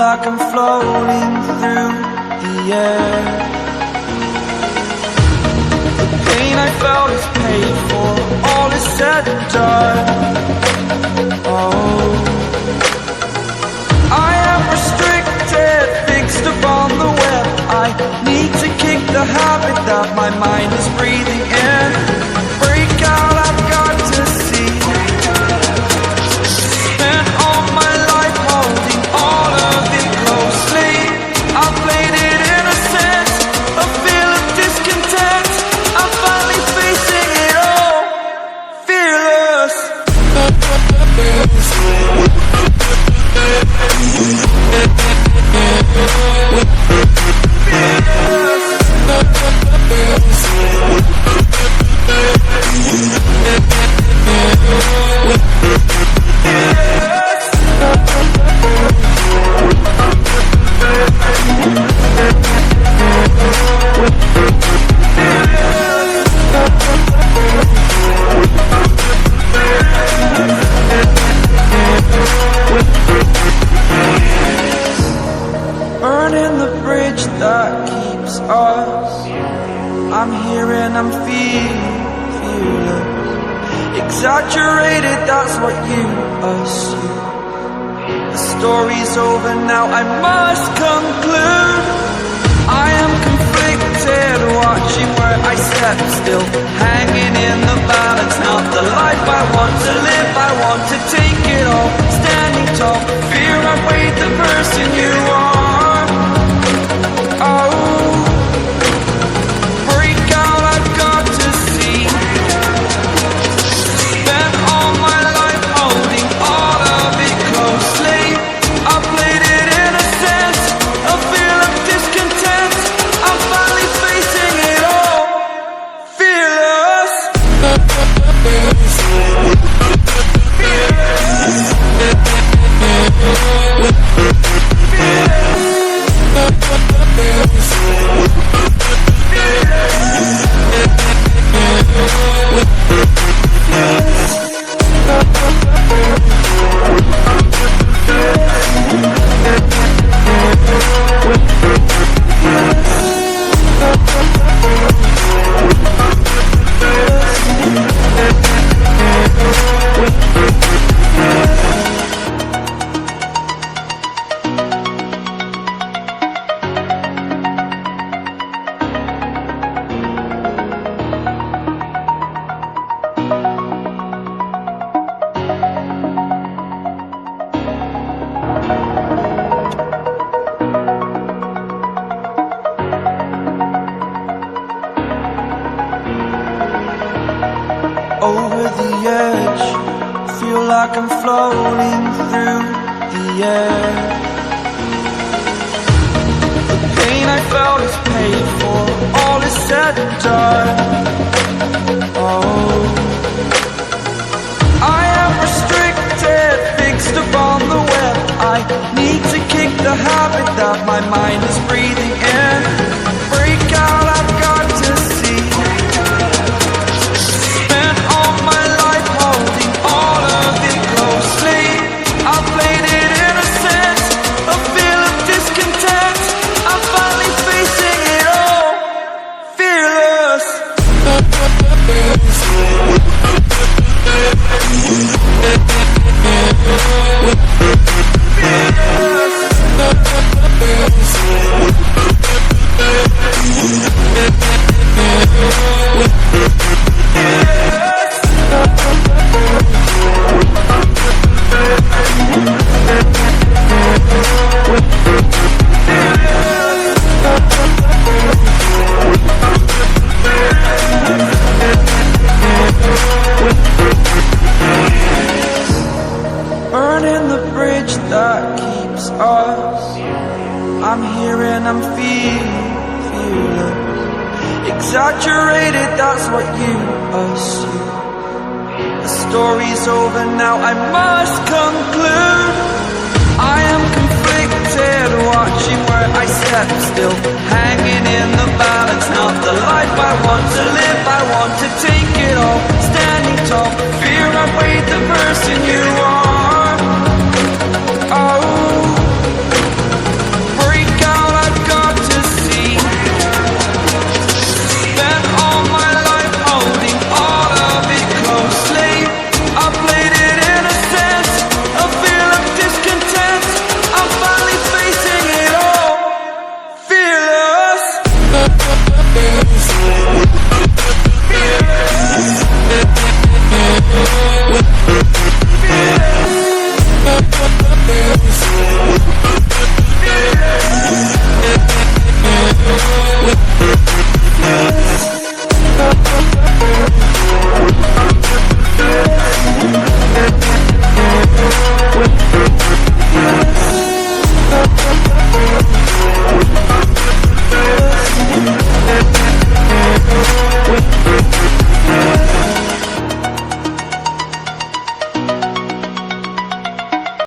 like I'm floating through the air. The pain I felt is paid for, all is said and done. Oh, I am restricted, fixed upon the web. I need to kick the habit that my mind is breathing in. Break out, I've got to see. Spent all my life holding all of it closely. I played it innocent, a feel of discontent. I'm finally facing it all, fearless. Burning the bridge that keeps us. I'm here and I'm feeling fearless. Exaggerated, that's what you assume. The story's over now, I must conclude. I am conflicted, watching where I step still, hanging in the balance. Not the life I want to live, I want to take it all. Standing tall, fear I weighed the person you are. Oh, break out, I've got to see. Spent all my life holding all of it closely. I played it innocent, a feel of discontent. I'm finally facing it all, fearless. Over the edge, feel like I'm floating through the air. The pain I felt is paid for, all is said and done. Oh, I am restricted, fixed upon the web. I need to kick the habit that my mind is breathing in. Break out, I've got to see. Spent all my life holding all of it closely. I played it innocent, a feel of discontent. I'm finally facing it all, fearless. Burning the bridge that keeps us. I'm here and I'm feeling fearless. Exaggerated, that's what you assume. The story's over now, I must conclude. I am conflicted, watching where I step still, hanging in the balance. Not the life I want to live, I want to take it all. Standing tall, fear I weighed the person you are. Oh,